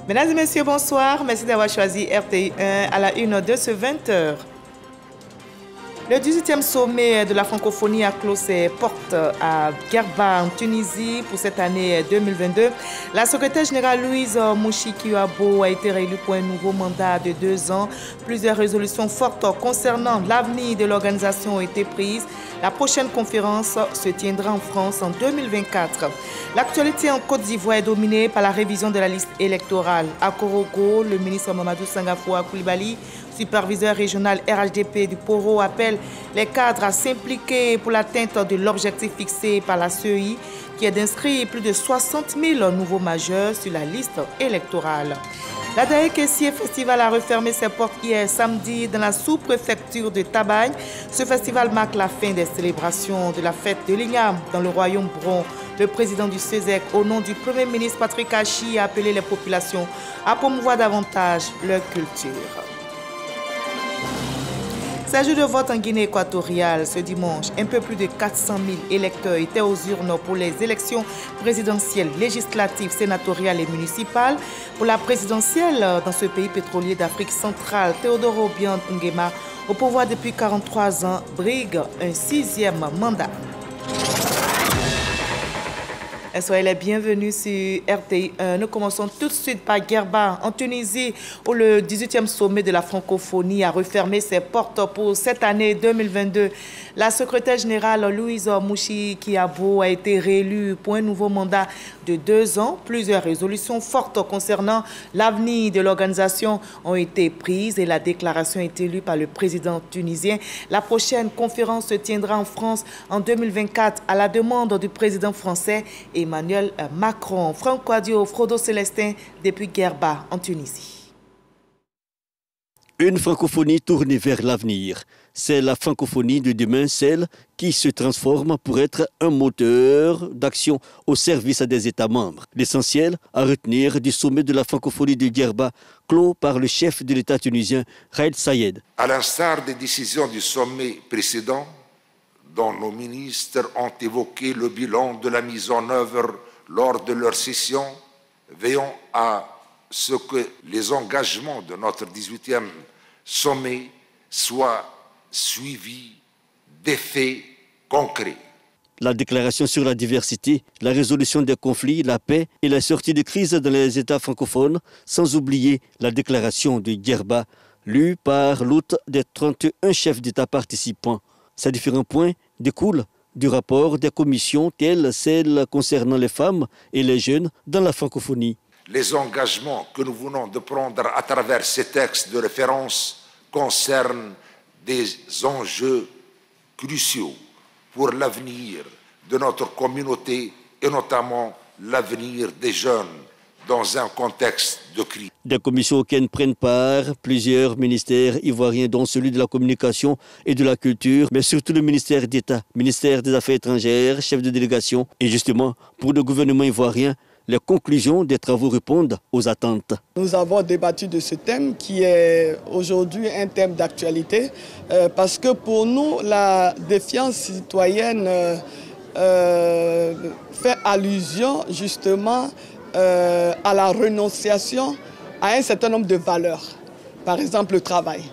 Mesdames et messieurs, bonsoir. Merci d'avoir choisi RTI1 à la une de ce 20h. Le 18e sommet de la francophonie a clos ses portes à Guerba, en Tunisie, pour cette année 2022. La secrétaire générale Louise Mouchi-Kiyabo a été réélue pour un nouveau mandat de 2 ans. Plusieurs résolutions fortes concernant l'avenir de l'organisation ont été prises. La prochaine conférence se tiendra en France en 2024. L'actualité en Côte d'Ivoire est dominée par la révision de la liste électorale. À Korogo, le ministre Mamadou Sangafoua Koulibaly, superviseur régional RHDP du Poro, appelle les cadres à s'impliquer pour l'atteinte de l'objectif fixé par la CEI, qui est d'inscrire plus de 60 000 nouveaux majeurs sur la liste électorale. La Daï Kessier Festival a refermé ses portes hier samedi dans la sous-préfecture de Tabagne. Ce festival marque la fin des célébrations de la fête de l'Ignam dans le royaume Bron. Le président du CESEC, au nom du Premier ministre Patrick Hachi, a appelé les populations à promouvoir davantage leur culture. C'est jour de vote en Guinée équatoriale ce dimanche. Un peu plus de 400 000 électeurs étaient aux urnes pour les élections présidentielles, législatives, sénatoriales et municipales. Pour la présidentielle, dans ce pays pétrolier d'Afrique centrale, Théodore Obiang Nguema, au pouvoir depuis 43 ans, brigue un 6e mandat. Soyez les bienvenus sur RTI1. Nous commençons tout de suite par Guerba, en Tunisie, où le 18e sommet de la francophonie a refermé ses portes pour cette année 2022. La secrétaire générale Louise Mouchi-Kiyabo a été réélue pour un nouveau mandat de 2 ans. Plusieurs résolutions fortes concernant l'avenir de l'organisation ont été prises et la déclaration a été lue par le président tunisien. La prochaine conférence se tiendra en France en 2024 à la demande du président français Emmanuel Macron. Franck Wadio, Frodo Célestin, depuis Guerba, en Tunisie. Une francophonie tournée vers l'avenir. C'est la francophonie de demain, celle qui se transforme pour être un moteur d'action au service des États membres. L'essentiel à retenir du sommet de la francophonie de Guerba, clos par le chef de l'État tunisien, Raïd Sayed. À l'instar des décisions du sommet précédent, dont nos ministres ont évoqué le bilan de la mise en œuvre lors de leur session, veillons à ce que les engagements de notre 18e sommet soient suivis d'effets concrets. La déclaration sur la diversité, la résolution des conflits, la paix et la sortie de crise dans les États francophones, sans oublier la déclaration de Guerba, lue par l'hôte des 31 chefs d'État participants. Ces différents points découlent du rapport des commissions telles celles concernant les femmes et les jeunes dans la francophonie. Les engagements que nous venons de prendre à travers ces textes de référence concernent des enjeux cruciaux pour l'avenir de notre communauté et notamment l'avenir des jeunes dans un contexte de crise. Des commissions auxquelles prennent part plusieurs ministères ivoiriens, dont celui de la communication et de la culture, mais surtout le ministère d'État, ministère des Affaires étrangères, chef de délégation. Et justement, pour le gouvernement ivoirien, les conclusions des travaux répondent aux attentes. Nous avons débattu de ce thème qui est aujourd'hui un thème d'actualité parce que pour nous, la défiance citoyenne fait allusion justement à la renonciation à un certain nombre de valeurs. Par exemple, le travail.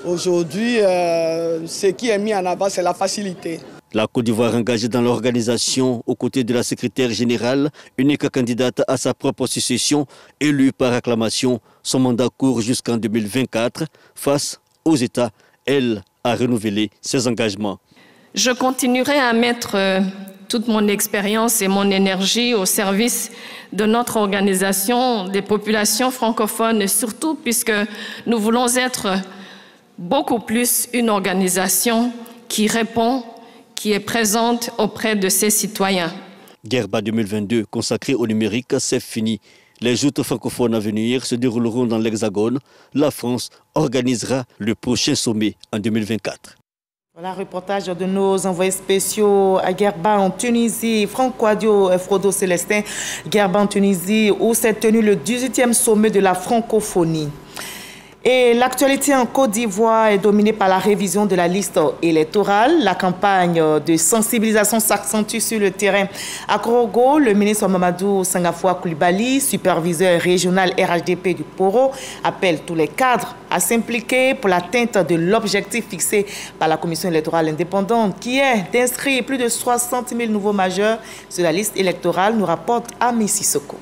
Aujourd'hui, ce qui est mis en avant, c'est la facilité. La Côte d'Ivoire engagée dans l'organisation aux côtés de la secrétaire générale, unique candidate à sa propre succession, élue par acclamation. Son mandat court jusqu'en 2024. Face aux États, elle a renouvelé ses engagements. Je continuerai à mettre toute mon expérience et mon énergie au service de notre organisation, des populations francophones, surtout puisque nous voulons être beaucoup plus une organisation qui répond, qui est présente auprès de ses citoyens. Guerba 2022, consacrée au numérique, c'est fini. Les joutes francophones à venir se dérouleront dans l'Hexagone. La France organisera le prochain sommet en 2024. Voilà, reportage de nos envoyés spéciaux à Guerba en Tunisie. Franck Wadio et Frodo Célestin, Guerba en Tunisie, où s'est tenu le 18e sommet de la francophonie. Et l'actualité en Côte d'Ivoire est dominée par la révision de la liste électorale. La campagne de sensibilisation s'accentue sur le terrain. À Korogo, le ministre Mamadou Sangafoua Koulibaly, superviseur régional RHDP du Poro, appelle tous les cadres à s'impliquer pour l'atteinte de l'objectif fixé par la commission électorale indépendante, qui est d'inscrire plus de 60 000 nouveaux majeurs sur la liste électorale, nous rapporte Ami Sissoko.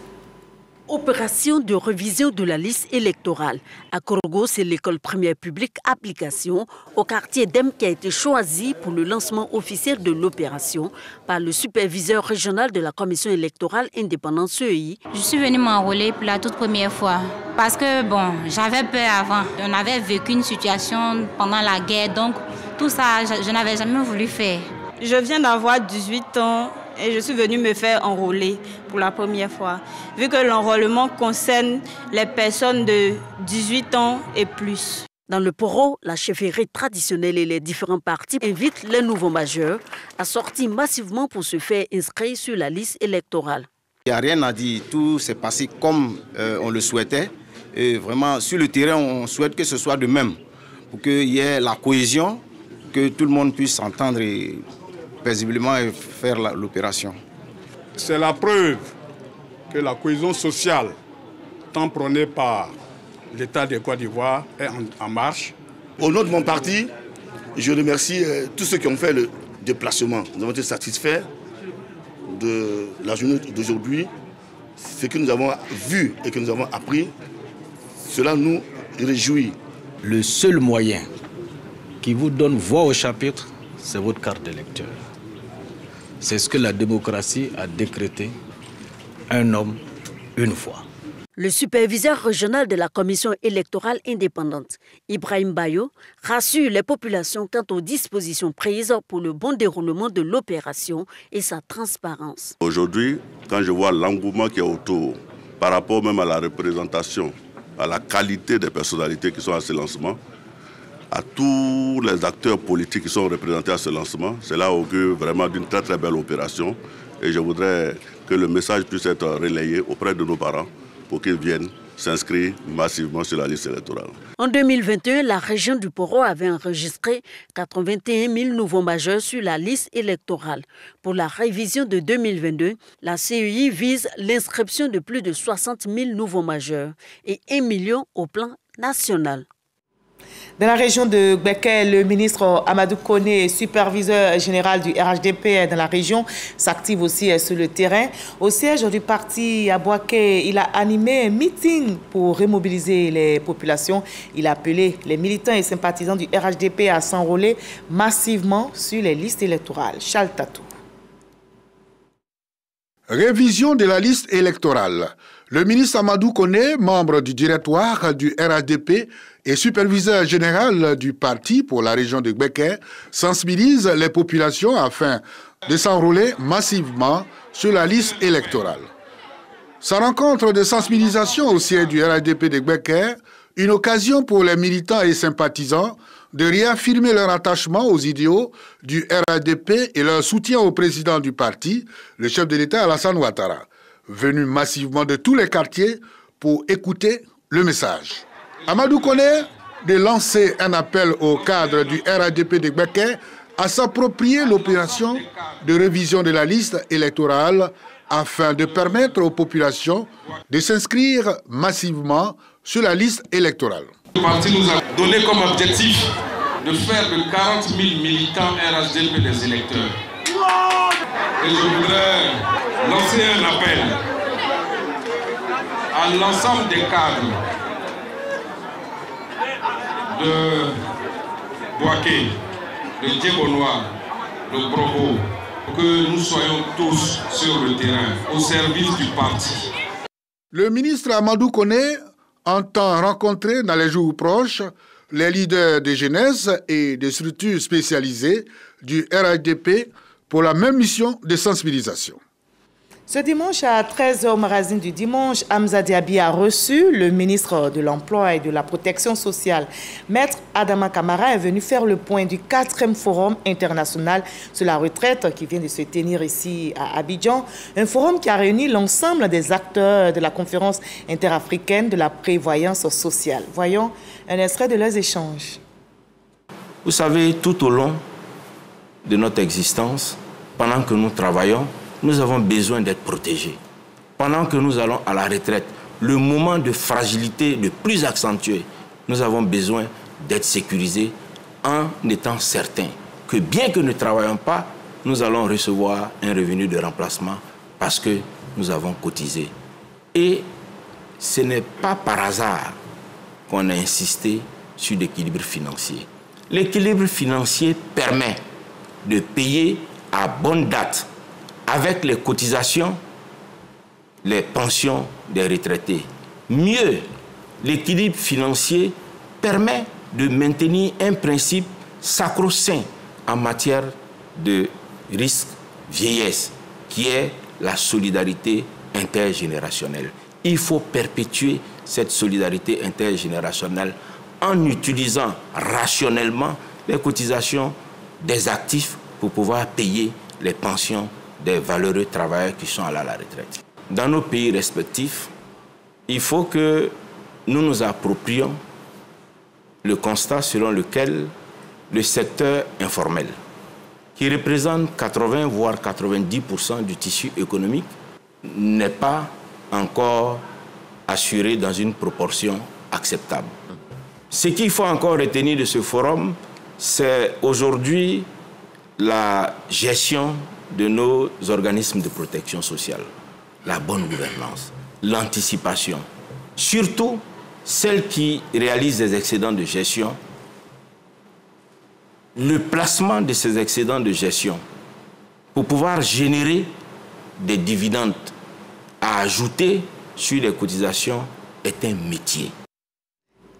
Opération de révision de la liste électorale. À Korogo, c'est l'école primaire publique application au quartier d'Em qui a été choisi pour le lancement officiel de l'opération par le superviseur régional de la commission électorale indépendante CEI. Je suis venue m'enrôler pour la toute première fois parce que bon, j'avais peur avant. On avait vécu une situation pendant la guerre, donc tout ça, je n'avais jamais voulu faire. Je viens d'avoir 18 ans. Et je suis venue me faire enrôler pour la première fois, vu que l'enrôlement concerne les personnes de 18 ans et plus. Dans le Poro, la chefferie traditionnelle et les différents partis invitent les nouveaux majeurs à sortir massivement pour se faire inscrire sur la liste électorale. Il n'y a rien à dire, tout s'est passé comme on le souhaitait. Et vraiment, sur le terrain, on souhaite que ce soit de même, pour qu'il y ait la cohésion, que tout le monde puisse s'entendre paisiblement et faire l'opération. C'est la preuve que la cohésion sociale, tant prônée par l'État de Côte d'Ivoire, est en marche. Au nom de mon parti, je remercie tous ceux qui ont fait le déplacement. Nous avons été satisfaits de la journée d'aujourd'hui. Ce que nous avons vu et que nous avons appris, cela nous réjouit. Le seul moyen qui vous donne voix au chapitre, c'est votre carte d'électeur. C'est ce que la démocratie a décrété, un homme, une voix. Le superviseur régional de la commission électorale indépendante, Ibrahim Bayo, rassure les populations quant aux dispositions prises pour le bon déroulement de l'opération et sa transparence. Aujourd'hui, quand je vois l'engouement qui est autour, par rapport même à la représentation, à la qualité des personnalités qui sont à ce lancement, à tous les acteurs politiques qui sont représentés à ce lancement. Cela augure vraiment d'une très très belle opération et je voudrais que le message puisse être relayé auprès de nos parents pour qu'ils viennent s'inscrire massivement sur la liste électorale. En 2021, la région du Poro avait enregistré 81 000 nouveaux majeurs sur la liste électorale. Pour la révision de 2022, la CEI vise l'inscription de plus de 60 000 nouveaux majeurs et 1 million au plan national. Dans la région de Gbeke, le ministre Amadou Koné, superviseur général du RHDP dans la région, s'active aussi sur le terrain. Au siège du parti à Boaké, il a animé un meeting pour remobiliser les populations. Il a appelé les militants et sympathisants du RHDP à s'enrôler massivement sur les listes électorales. Charles Tatou. Révision de la liste électorale. Le ministre Amadou Koné, membre du directoire du RHDP et superviseur général du parti pour la région de Gbeke, sensibilise les populations afin de s'enrôler massivement sur la liste électorale. Sa rencontre de sensibilisation au siège du RHDP de Gbeke, une occasion pour les militants et sympathisants de réaffirmer leur attachement aux idéaux du RHDP et leur soutien au président du parti, le chef de l'État Alassane Ouattara, venu massivement de tous les quartiers pour écouter le message. Amadou Koné de lancer un appel au cadre du RHDP de Gbeke à s'approprier l'opération de révision de la liste électorale afin de permettre aux populations de s'inscrire massivement sur la liste électorale. Le parti nous a donné comme objectif de faire de 40 000 militants RHDP des électeurs. Et je voudrais lancer un appel à l'ensemble des cadres de Boaké, de Djebonois, de Brobo, pour que nous soyons tous sur le terrain, au service du parti. Le ministre Amadou Koné entend rencontrer dans les jours proches les leaders de jeunesse et des structures spécialisées du RHDP pour la même mission de sensibilisation. Ce dimanche à 13h au magazine du dimanche, Hamza Diaby a reçu le ministre de l'Emploi et de la Protection sociale. Maître Adama Kamara est venu faire le point du 4e forum international sur la retraite qui vient de se tenir ici à Abidjan. Un forum qui a réuni l'ensemble des acteurs de la conférence interafricaine de la prévoyance sociale. Voyons un extrait de leurs échanges. Vous savez, tout au long de notre existence, pendant que nous travaillons, nous avons besoin d'être protégés. Pendant que nous allons à la retraite, le moment de fragilité le plus accentué, nous avons besoin d'être sécurisés en étant certains que bien que nous ne travaillons pas, nous allons recevoir un revenu de remplacement parce que nous avons cotisé. Et ce n'est pas par hasard qu'on a insisté sur l'équilibre financier. L'équilibre financier permet de payer à bonne date avec les cotisations, les pensions des retraités. Mieux, l'équilibre financier permet de maintenir un principe sacro-saint en matière de risque vieillesse, qui est la solidarité intergénérationnelle. Il faut perpétuer cette solidarité intergénérationnelle en utilisant rationnellement les cotisations des actifs pour pouvoir payer les pensions des valeureux travailleurs qui sont allés à la retraite. Dans nos pays respectifs, il faut que nous nous approprions le constat selon lequel le secteur informel, qui représente 80 voire 90% du tissu économique, n'est pas encore assuré dans une proportion acceptable. Ce qu'il faut encore retenir de ce forum, c'est aujourd'hui la gestion de nos organismes de protection sociale, la bonne gouvernance, l'anticipation, surtout celles qui réalisent des excédents de gestion, le placement de ces excédents de gestion pour pouvoir générer des dividendes à ajouter sur les cotisations est un métier.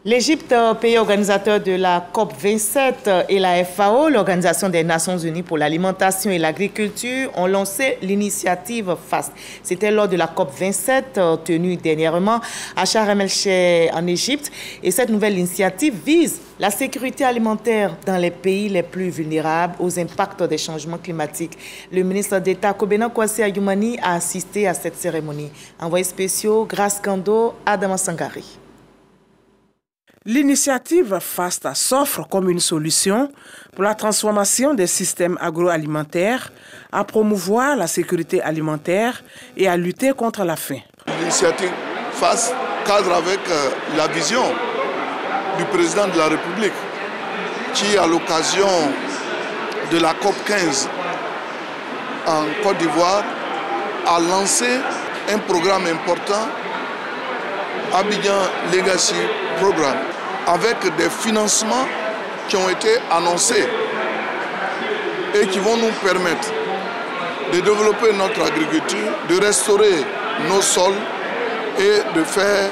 L'Égypte, pays organisateur de la COP27 et la FAO, l'Organisation des Nations Unies pour l'alimentation et l'agriculture, ont lancé l'initiative FAST. C'était lors de la COP27 tenue dernièrement à Sharm el-Sheikh en Égypte. Et cette nouvelle initiative vise la sécurité alimentaire dans les pays les plus vulnérables aux impacts des changements climatiques. Le ministre d'État Kobena Kwasi Adjumani a assisté à cette cérémonie. Envoyé spécial, Grace Kando, Adama Sangari. L'initiative FAST s'offre comme une solution pour la transformation des systèmes agroalimentaires, à promouvoir la sécurité alimentaire et à lutter contre la faim. L'initiative FAST cadre avec la vision du président de la République qui, à l'occasion de la COP15 en Côte d'Ivoire, a lancé un programme important, Abidjan Legacy Programme, avec des financements qui ont été annoncés et qui vont nous permettre de développer notre agriculture, de restaurer nos sols et de faire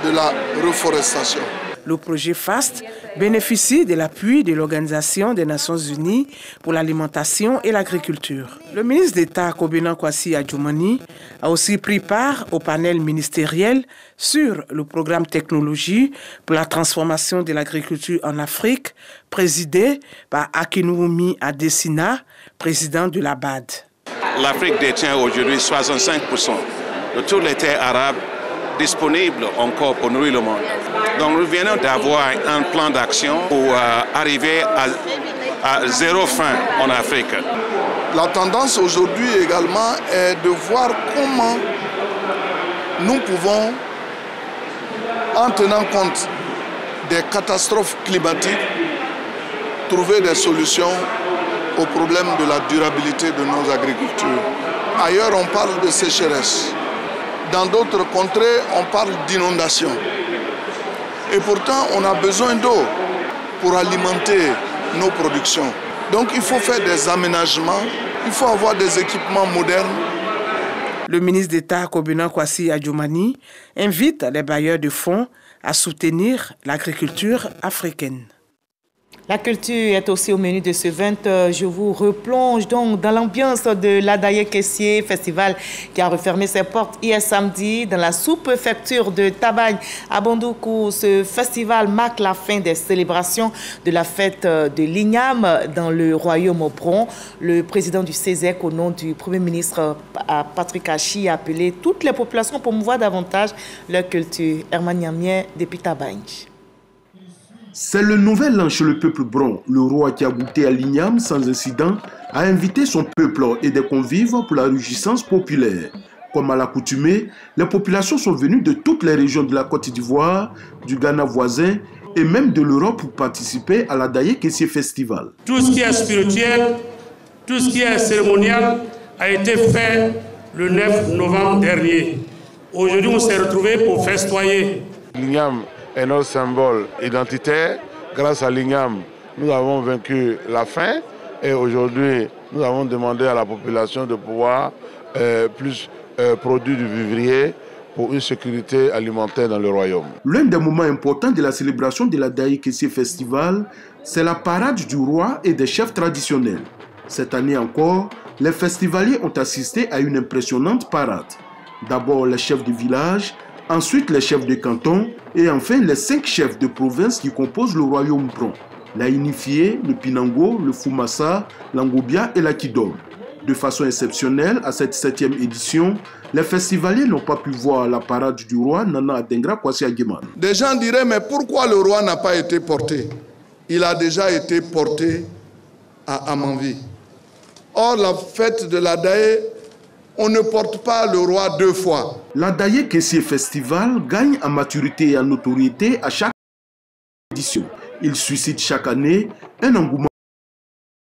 de la reforestation. Le projet FAST bénéficie de l'appui de l'Organisation des Nations Unies pour l'alimentation et l'agriculture. Le ministre d'État Kobena Kwasi Adjumani a aussi pris part au panel ministériel sur le programme technologie pour la transformation de l'agriculture en Afrique, présidé par Akinwumi Adesina, président de la BAD. L'Afrique détient aujourd'hui 65% de toutes les terres arabes disponibles encore pour nourrir le monde. Donc nous venons d'avoir un plan d'action pour arriver à zéro faim en Afrique. La tendance aujourd'hui également est de voir comment nous pouvons, en tenant compte des catastrophes climatiques, trouver des solutions aux problèmes de la durabilité de nos agricultures. Ailleurs, on parle de sécheresse. Dans d'autres contrées, on parle d'inondation. Et pourtant, on a besoin d'eau pour alimenter nos productions. Donc, il faut faire des aménagements, il faut avoir des équipements modernes. Le ministre d'État Kobena Kwasi Adjumani invite les bailleurs de fonds à soutenir l'agriculture africaine. La culture est aussi au menu de ce 20h. Je vous replonge donc dans l'ambiance de l'Adaye Kessié Festival qui a refermé ses portes hier samedi dans la sous-préfecture de Tabagne à Bondoukou. Ce festival marque la fin des célébrations de la fête de l'Ignam dans le royaume Bron. Le président du CESEC, au nom du Premier ministre Patrick Hachi, a appelé toutes les populations à promouvoir davantage leur culture. Herman Niamien depuis Tabagne. C'est le nouvel an chez le peuple Bron. Le roi qui a goûté à l'Ignam sans incident a invité son peuple et des convives pour la réjouissance populaire. Comme à l'accoutumée, les populations sont venues de toutes les régions de la Côte d'Ivoire, du Ghana voisin et même de l'Europe pour participer à l'Adaye Kessié Festival. Tout ce qui est spirituel, tout ce qui est cérémonial a été fait le 9 novembre dernier. Aujourd'hui, on s'est retrouvés pour festoyer. L'Ignam est notre symbole identitaire. Grâce à l'Ignam, nous avons vaincu la faim et aujourd'hui, nous avons demandé à la population de pouvoir plus produire du vivrier pour une sécurité alimentaire dans le royaume. L'un des moments importants de la célébration de l'Adaye Kessié Festival, c'est la parade du roi et des chefs traditionnels. Cette année encore, les festivaliers ont assisté à une impressionnante parade. D'abord les chefs de village, ensuite les chefs de canton et enfin les 5 chefs de province qui composent le royaume Bron. La Inifie, le Pinango, le Fumassa, l'Angobia et la Kidom. De façon exceptionnelle, à cette 7e édition, les festivaliers n'ont pas pu voir la parade du roi Nana Adengra Kwasi Aguemane. Des gens diraient, mais pourquoi le roi n'a pas été porté? Il a déjà été porté à Amanvi. Or, la fête de l'Adaye, on ne porte pas le roi 2 fois. L'Adaye Kessié Festival gagne en maturité et en notoriété à chaque édition. Il suscite chaque année un engouement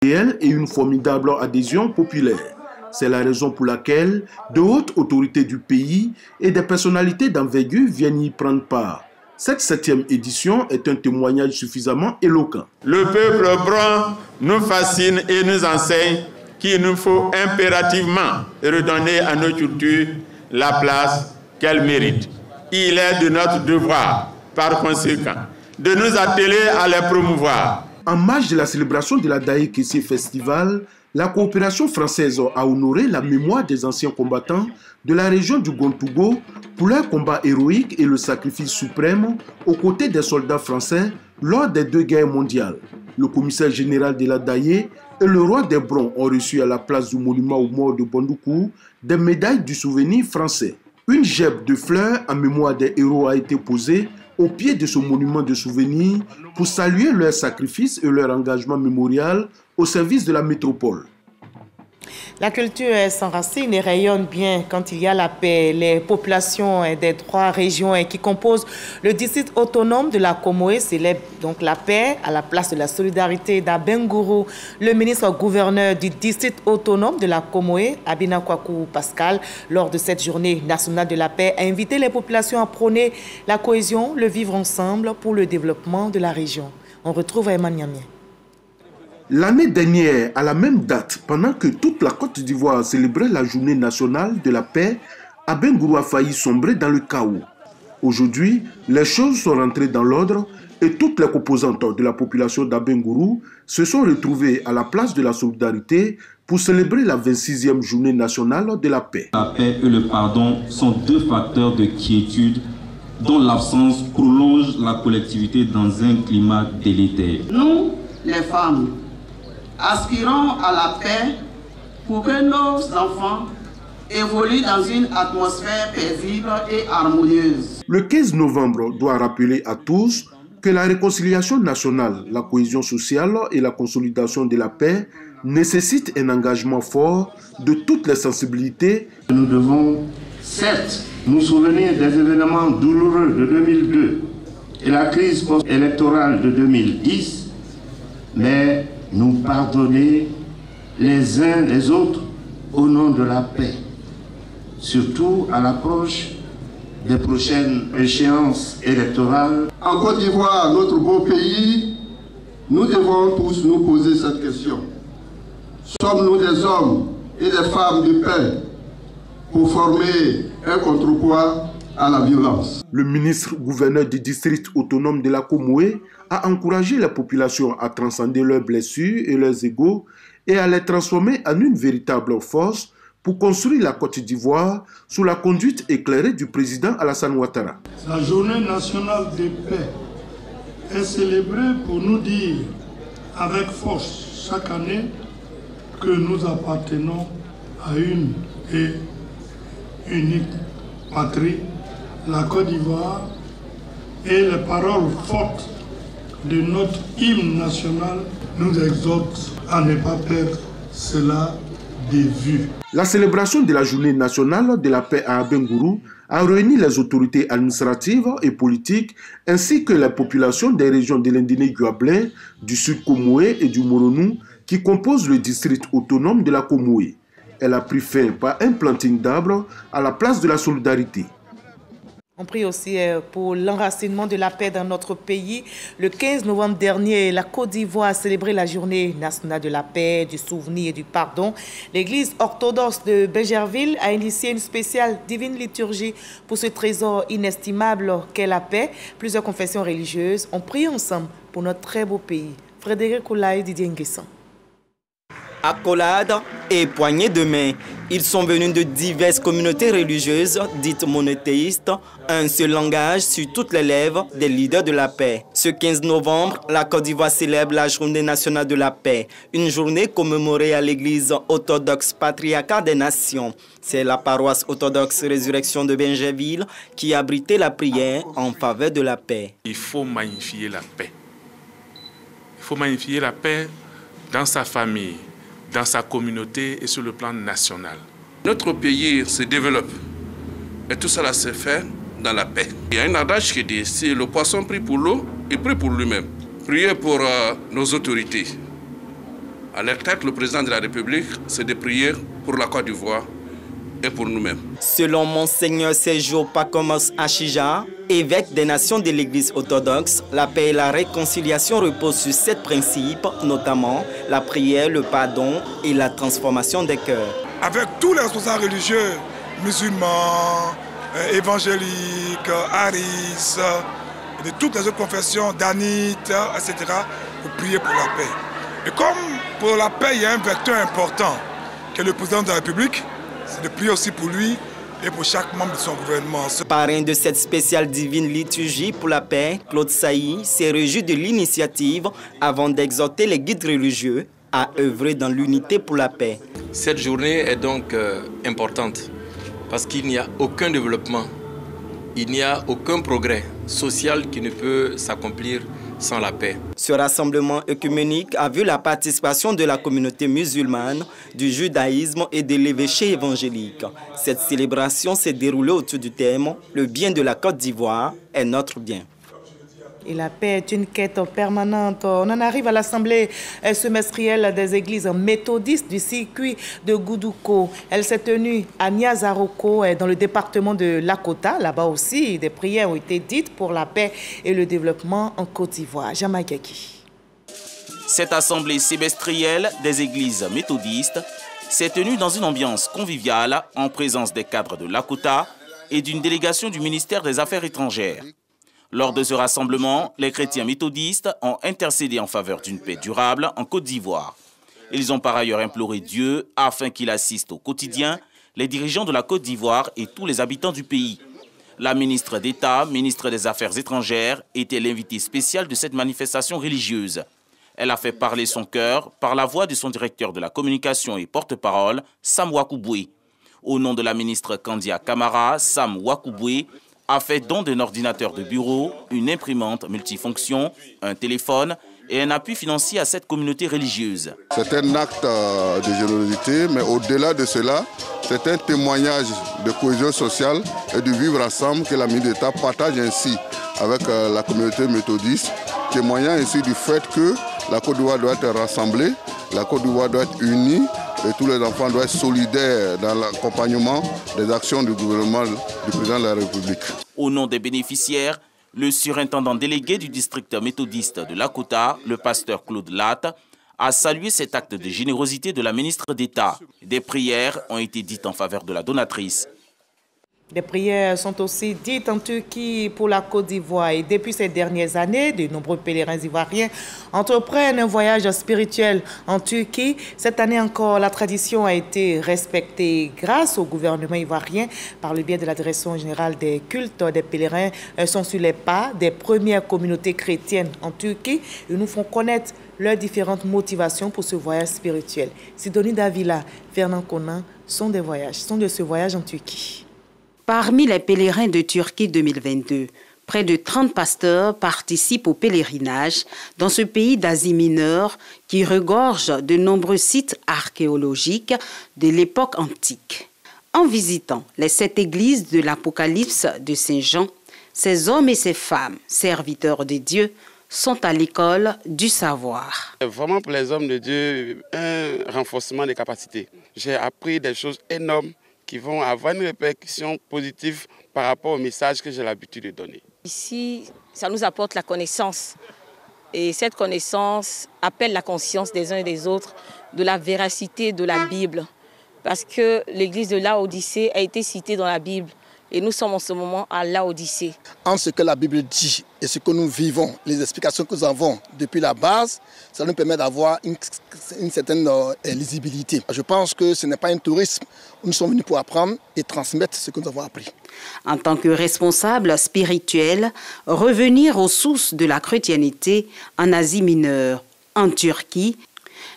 réel et une formidable adhésion populaire. C'est la raison pour laquelle de hautes autorités du pays et des personnalités d'envergure viennent y prendre part. Cette 7e édition est un témoignage suffisamment éloquent. Le peuple Bron nous fascine et nous enseigne qu'il nous faut impérativement redonner à nos cultures la place qu'elles méritent. Il est de notre devoir, par conséquent, de nous atteler à les promouvoir. En marge de la célébration de l'Adaye Kessié Festival, la coopération française a honoré la mémoire des anciens combattants de la région du Gontougo pour leur combat héroïque et le sacrifice suprême aux côtés des soldats français lors des 2 guerres mondiales. Le commissaire général de l'Adaye et le roi des Brons ont reçu à la place du monument aux morts de Bondoukou des médailles du souvenir français. Une gèbe de fleurs en mémoire des héros a été posée au pied de ce monument de souvenir pour saluer leur sacrifice et leur engagement mémorial au service de la métropole. La culture s'enracine et rayonne bien quand il y a la paix. Les populations des 3 régions qui composent le district autonome de la Comoé célèbrent donc la paix à la place de la solidarité d'Abengourou. Le ministre-gouverneur du district autonome de la Comoé, Abina Kwaku Pascal, lors de cette journée nationale de la paix, a invité les populations à prôner la cohésion, le vivre ensemble pour le développement de la région. On retrouve Herman Niamien. L'année dernière, à la même date, pendant que toute la Côte d'Ivoire célébrait la journée nationale de la paix, Abengourou a failli sombrer dans le chaos. Aujourd'hui, les choses sont rentrées dans l'ordre et toutes les composantes de la population d'Abengourou se sont retrouvées à la place de la solidarité pour célébrer la 26e journée nationale de la paix. La paix et le pardon sont 2 facteurs de quiétude dont l'absence prolonge la collectivité dans un climat délétère. Nous, les femmes, aspirons à la paix pour que nos enfants évoluent dans une atmosphère paisible et harmonieuse. Le 15 novembre doit rappeler à tous que la réconciliation nationale, la cohésion sociale et la consolidation de la paix nécessitent un engagement fort de toutes les sensibilités. Nous devons certes nous souvenir des événements douloureux de 2002 et la crise post-électorale de 2010, mais nous pardonner les uns les autres au nom de la paix, surtout à l'approche des prochaines échéances électorales. En Côte d'Ivoire, notre beau pays, nous devons tous nous poser cette question. Sommes-nous des hommes et des femmes de paix pour former un contrepoids à la violence. Le ministre-gouverneur du district autonome de la Comoé a encouragé la population à transcender leurs blessures et leurs égos et à les transformer en une véritable force pour construire la Côte d'Ivoire sous la conduite éclairée du président Alassane Ouattara. La journée nationale de paix est célébrée pour nous dire avec force chaque année que nous appartenons à une et unique patrie, la Côte d'Ivoire, et les paroles fortes de notre hymne national nous exhortent à ne pas perdre cela de vue. La célébration de la journée nationale de la paix à Abengourou a réuni les autorités administratives et politiques ainsi que la population des régions de l'Indéné-Guablin, du Sud Comoé et du Moronou qui composent le district autonome de la Comoé. Elle a pris fin par un planting d'arbres à la place de la solidarité. On prie aussi pour l'enracinement de la paix dans notre pays. Le 15 novembre dernier, la Côte d'Ivoire a célébré la journée nationale de la paix, du souvenir et du pardon. L'Église orthodoxe de Bégerville a initié une spéciale divine liturgie pour ce trésor inestimable qu'est la paix. Plusieurs confessions religieuses ont prié ensemble pour notre très beau pays. Frédéric Oulaye, Didier Nguessan. Accolades et poignées de main. Ils sont venus de diverses communautés religieuses, dites monothéistes, un seul langage sur toutes les lèvres des leaders de la paix. Ce 15 novembre, la Côte d'Ivoire célèbre la Journée nationale de la paix, une journée commémorée à l'église orthodoxe patriarcat des nations. C'est la paroisse orthodoxe Résurrection de Bégerville qui a abrité la prière en faveur de la paix. Il faut magnifier la paix. Il faut magnifier la paix dans sa famille, dans sa communauté et sur le plan national. Notre pays se développe et tout cela se fait dans la paix. Il y a un adage qui dit, si le poisson prie pour l'eau, il prie pour lui-même. Prier pour nos autorités. À leur tête, le président de la République, c'est de prier pour la Côte d'Ivoire et pour nous-mêmes. Selon Monseigneur Sergio Pacomos Achija, évêque des nations de l'Église orthodoxe, la paix et la réconciliation reposent sur 7 principes, notamment la prière, le pardon et la transformation des cœurs. Avec tous les responsables religieux, musulmans, évangéliques, haris, de toutes les autres confessions, danites, etc., pour prier pour la paix. Et comme pour la paix, il y a un vecteur important, qui est le président de la République, c'est de prier aussi pour lui et pour chaque membre de son gouvernement. Parrain de cette spéciale divine liturgie pour la paix, Claude Sailly s'est réjoui de l'initiative avant d'exhorter les guides religieux à œuvrer dans l'unité pour la paix. Cette journée est donc importante parce qu'il n'y a aucun développement, il n'y a aucun progrès social qui ne peut s'accomplir sans la paix. Ce rassemblement œcuménique a vu la participation de la communauté musulmane, du judaïsme et de l'évêché évangélique. Cette célébration s'est déroulée autour du thème « Le bien de la Côte d'Ivoire est notre bien ». Et la paix est une quête permanente. On en arrive à l'assemblée semestrielle des églises méthodistes du circuit de Goudouko. Elle s'est tenue à Niazaroko, dans le département de Lakota. Là-bas aussi, des prières ont été dites pour la paix et le développement en Côte d'Ivoire. Jamaïkaki. Cette assemblée semestrielle des églises méthodistes s'est tenue dans une ambiance conviviale en présence des cadres de Lakota et d'une délégation du ministère des Affaires étrangères. Lors de ce rassemblement, les chrétiens méthodistes ont intercédé en faveur d'une paix durable en Côte d'Ivoire. Ils ont par ailleurs imploré Dieu afin qu'il assiste au quotidien les dirigeants de la Côte d'Ivoire et tous les habitants du pays. La ministre d'État, ministre des Affaires étrangères, était l'invitée spéciale de cette manifestation religieuse. Elle a fait parler son cœur par la voix de son directeur de la communication et porte-parole, Sam Wakouboué. Au nom de la ministre Kandia Kamara, Sam Wakouboué a fait don d'un ordinateur de bureau, une imprimante multifonction, un téléphone et un appui financier à cette communauté religieuse. C'est un acte de générosité, mais au-delà de cela, c'est un témoignage de cohésion sociale et de vivre ensemble que la ministre d'État partage ainsi avec la communauté méthodiste, témoignant ainsi du fait que la Côte d'Ivoire doit être rassemblée, la Côte d'Ivoire doit être unie et tous les enfants doivent être solidaires dans l'accompagnement des actions du gouvernement du président de la République. Au nom des bénéficiaires, le surintendant délégué du district méthodiste de Lakota, le pasteur Claude Latte, a salué cet acte de générosité de la ministre d'État. Des prières ont été dites en faveur de la donatrice. Des prières sont aussi dites en Turquie pour la Côte d'Ivoire et depuis ces dernières années, de nombreux pèlerins ivoiriens entreprennent un voyage spirituel en Turquie. Cette année encore, la tradition a été respectée grâce au gouvernement ivoirien par le biais de la Direction générale des cultes. Des pèlerins sont sur les pas des premières communautés chrétiennes en Turquie et nous font connaître leurs différentes motivations pour ce voyage spirituel. Sidonie Davila, Fernand Conan sont de ce voyage en Turquie. Parmi les pèlerins de Turquie 2022, près de 30 pasteurs participent au pèlerinage dans ce pays d'Asie mineure qui regorge de nombreux sites archéologiques de l'époque antique. En visitant les 7 églises de l'Apocalypse de Saint Jean, ces hommes et ces femmes, serviteurs de Dieu, sont à l'école du savoir. Vraiment pour les hommes de Dieu, un renforcement des capacités. J'ai appris des choses énormes qui vont avoir une répercussion positive par rapport au message que j'ai l'habitude de donner. Ici, ça nous apporte la connaissance. Et cette connaissance appelle la conscience des uns et des autres de la véracité de la Bible. Parce que l'église de Laodicée a été citée dans la Bible. Et nous sommes en ce moment à Laodicée. En ce que la Bible dit et ce que nous vivons, les explications que nous avons depuis la base, ça nous permet d'avoir une certaine lisibilité. Je pense que ce n'est pas un tourisme. Nous sommes venus pour apprendre et transmettre ce que nous avons appris. En tant que responsable spirituel, revenir aux sources de la chrétienté en Asie mineure, en Turquie,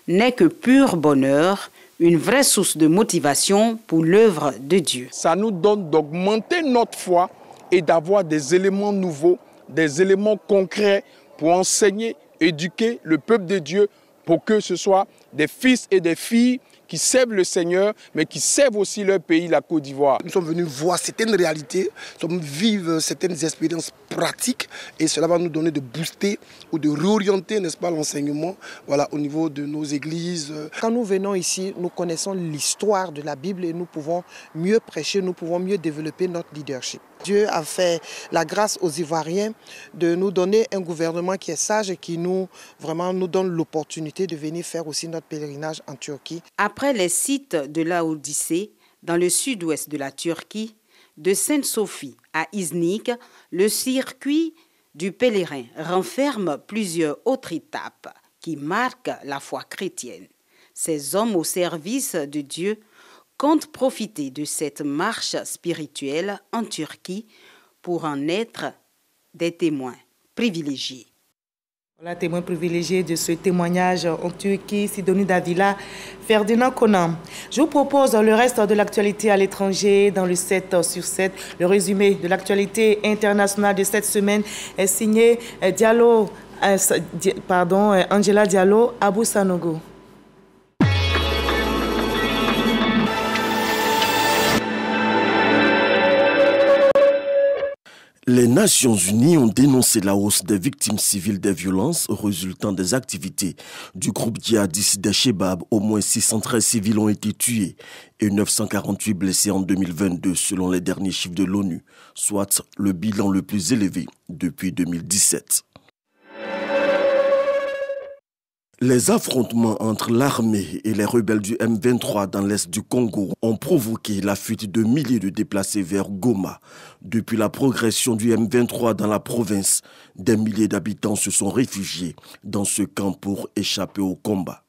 n'est que pur bonheur, une vraie source de motivation pour l'œuvre de Dieu. Ça nous donne d'augmenter notre foi et d'avoir des éléments nouveaux, des éléments concrets pour enseigner, éduquer le peuple de Dieu pour que ce soit des fils et des filles qui servent le Seigneur, mais qui servent aussi leur pays, la Côte d'Ivoire. Nous sommes venus voir certaines réalités, nous sommes vivre certaines expériences pratiques et cela va nous donner de booster ou de réorienter, n'est-ce pas, l'enseignement au niveau de nos églises. Quand nous venons ici, nous connaissons l'histoire de la Bible et nous pouvons mieux prêcher, nous pouvons mieux développer notre leadership. Dieu a fait la grâce aux Ivoiriens de nous donner un gouvernement qui est sage et qui nous donne l'opportunité de venir faire aussi notre pèlerinage en Turquie. Après les sites de Laodicée, dans le sud-ouest de la Turquie, de Sainte-Sophie à Iznik, le circuit du pèlerin renferme plusieurs autres étapes qui marquent la foi chrétienne. Ces hommes au service de Dieu comptent profiter de cette marche spirituelle en Turquie pour en être des témoins privilégiés. Voilà, témoin privilégié de ce témoignage en Turquie, Sidonie Davila, Ferdinand Conan. Je vous propose le reste de l'actualité à l'étranger dans le 7 sur 7. Le résumé de l'actualité internationale de cette semaine est signé Angela Diallo Abou Sanogo. Les Nations Unies ont dénoncé la hausse des victimes civiles des violences résultant des activités du groupe djihadiste des Chebab. Au moins 613 civils ont été tués et 948 blessés en 2022 selon les derniers chiffres de l'ONU, soit le bilan le plus élevé depuis 2017. Les affrontements entre l'armée et les rebelles du M23 dans l'est du Congo ont provoqué la fuite de milliers de déplacés vers Goma. Depuis la progression du M23 dans la province, des milliers d'habitants se sont réfugiés dans ce camp pour échapper au combat.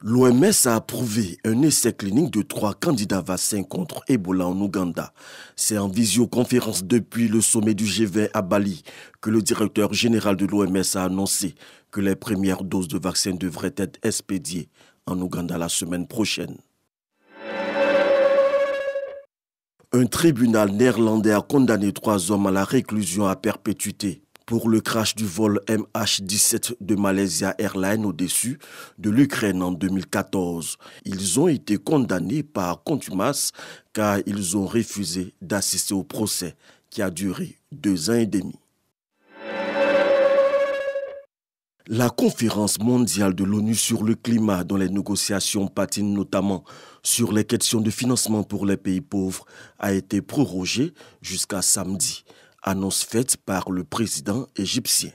L'OMS a approuvé un essai clinique de 3 candidats vaccins contre Ebola en Ouganda. C'est en visioconférence depuis le sommet du G20 à Bali que le directeur général de l'OMS a annoncé que les premières doses de vaccins devraient être expédiées en Ouganda la semaine prochaine. Un tribunal néerlandais a condamné 3 hommes à la réclusion à perpétuité pour le crash du vol MH17 de Malaysia Airlines au-dessus de l'Ukraine en 2014. Ils ont été condamnés par contumace car ils ont refusé d'assister au procès qui a duré 2 ans et demi. La conférence mondiale de l'ONU sur le climat, dont les négociations patinent notamment sur les questions de financement pour les pays pauvres, a été prorogée jusqu'à samedi. Annonce faite par le président égyptien.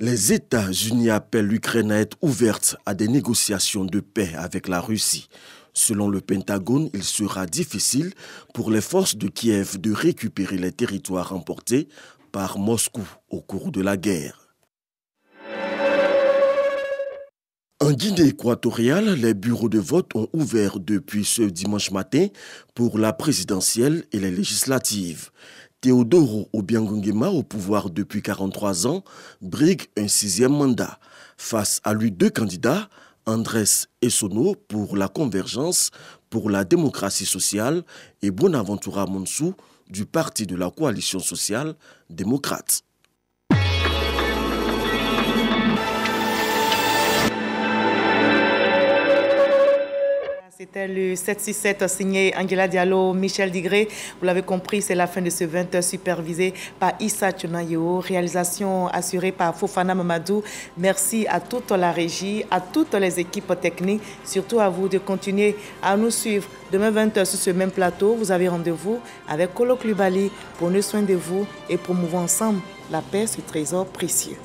Les États-Unis appellent l'Ukraine à être ouverte à des négociations de paix avec la Russie. Selon le Pentagone, il sera difficile pour les forces de Kiev de récupérer les territoires remportés par Moscou au cours de la guerre. En Guinée équatoriale, les bureaux de vote ont ouvert depuis ce dimanche matin pour la présidentielle et les législatives. Teodoro Obiang-Nguema, au pouvoir depuis 43 ans, brigue un 6e mandat. Face à lui, 2 candidats, Andrés Essono pour la Convergence pour la démocratie sociale et Bonaventura Monsou du Parti de la coalition sociale démocrate. C'était le 767 signé Angela Diallo, Michel Digré. Vous l'avez compris, c'est la fin de ce 20h supervisé par Issa Tchonayo. Réalisation assurée par Fofana Mamadou. Merci à toute la régie, à toutes les équipes techniques. Surtout à vous de continuer à nous suivre. Demain 20h sur ce même plateau, vous avez rendez-vous avec Kolo Klubali. Prenez soin de vous et promouvons ensemble la paix, ce trésor précieux.